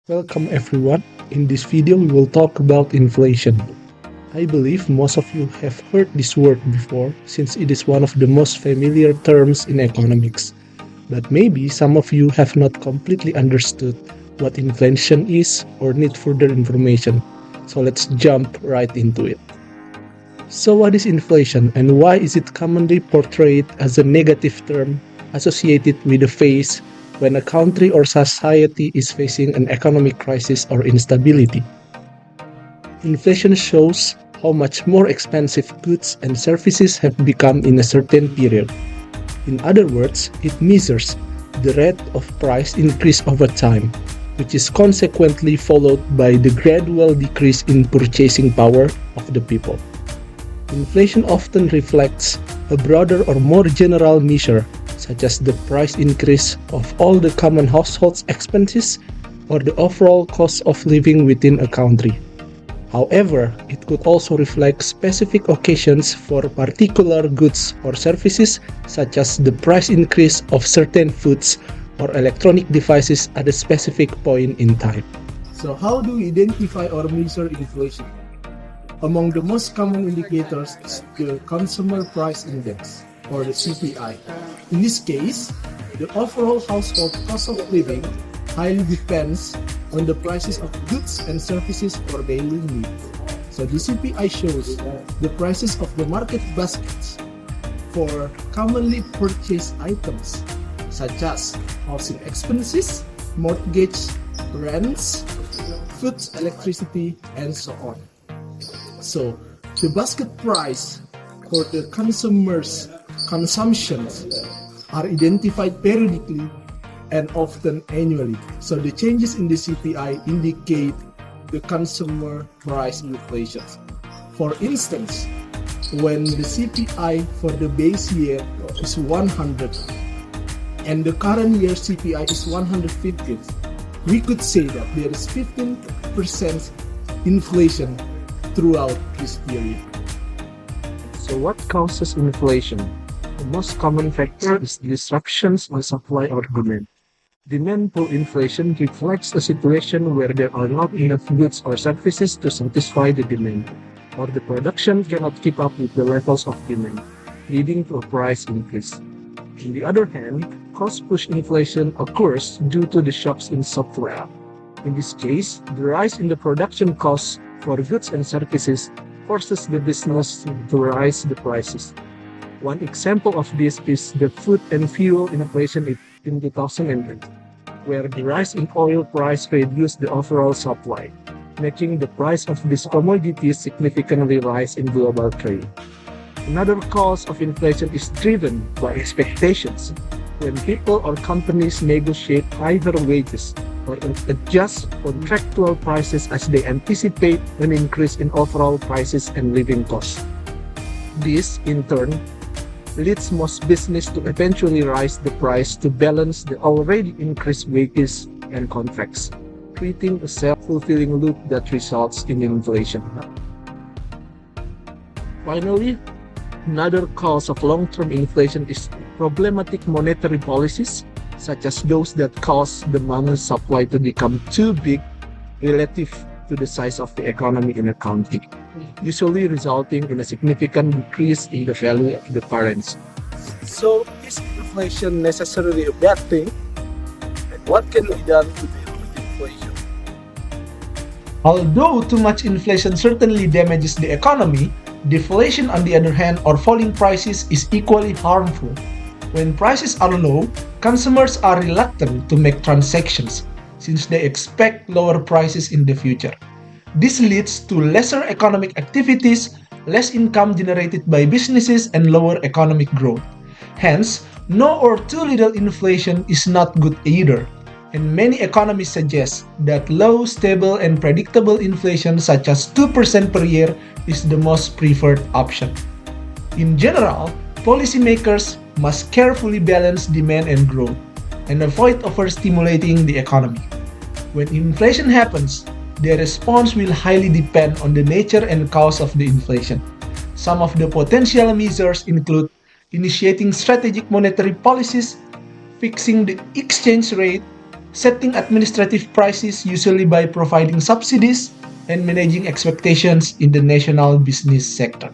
Welcome everyone. In this video, we will talk about inflation. I believe most of you have heard this word before since it is one of the most familiar terms in economics. But maybe some of you have not completely understood what inflation is or need further information. So let's jump right into it. So, what is inflation and why is it commonly portrayed as a negative term associated with a phase when a country or society is facing an economic crisis or instability? Inflation shows how much more expensive goods and services have become in a certain period. In other words, it measures the rate of price increase over time, which is consequently followed by the gradual decrease in purchasing power of the people. Inflation often reflects a broader or more general measure, such as the price increase of all the common household expenses or the overall cost of living within a country. However, it could also reflect specific occasions for particular goods or services, such as the price increase of certain foods or electronic devices at a specific point in time. So, how do we identify or measure inflation? Among the most common indicators is the Consumer Price Index, or the CPI. In this case, the overall household cost of living highly depends on the prices of goods and services for daily needs. So the CPI shows the prices of the market baskets for commonly purchased items such as housing expenses, mortgage, rents, food, electricity, and so on. So, the basket price for the consumer's consumptions are identified periodically and often annually. So, the changes in the CPI indicate the consumer price inflation. For instance, when the CPI for the base year is 100 and the current year CPI is 150, we could say that there is 15% inflation throughout this period. So what causes inflation? The most common factor is disruptions in supply or demand. Demand pull inflation reflects a situation where there are not enough goods or services to satisfy the demand, or the production cannot keep up with the levels of demand, leading to a price increase. On the other hand, cost push inflation occurs due to the shocks in supply. In this case, the rise in the production costs for goods and services forces the business to raise the prices. One example of this is the food and fuel inflation in 2008, where the rise in oil price reduced the overall supply, making the price of these commodities significantly rise in global trade. Another cause of inflation is driven by expectations. When people or companies negotiate higher wages or adjust contractual prices as they anticipate an increase in overall prices and living costs. This, in turn, leads most business to eventually raise the price to balance the already increased wages and contracts, creating a self-fulfilling loop that results in inflation. Finally, another cause of long-term inflation is problematic monetary policies, such as those that cause the money supply to become too big relative to the size of the economy in a country, usually resulting in a significant decrease in the value of the currency. So, is inflation necessarily a bad thing? And what can be done to deal with inflation? Although too much inflation certainly damages the economy, deflation, on the other hand, or falling prices is equally harmful. When prices are low, consumers are reluctant to make transactions since they expect lower prices in the future. This leads to lesser economic activities, less income generated by businesses, and lower economic growth. Hence, no or too little inflation is not good either. And many economists suggest that low, stable, and predictable inflation such as 2% per year is the most preferred option. In general, policymakers must carefully balance demand and growth and avoid overstimulating the economy. When inflation happens, their response will highly depend on the nature and cause of the inflation. Some of the potential measures include initiating strategic monetary policies, fixing the exchange rate, setting administrative prices usually by providing subsidies and managing expectations in the national business sector.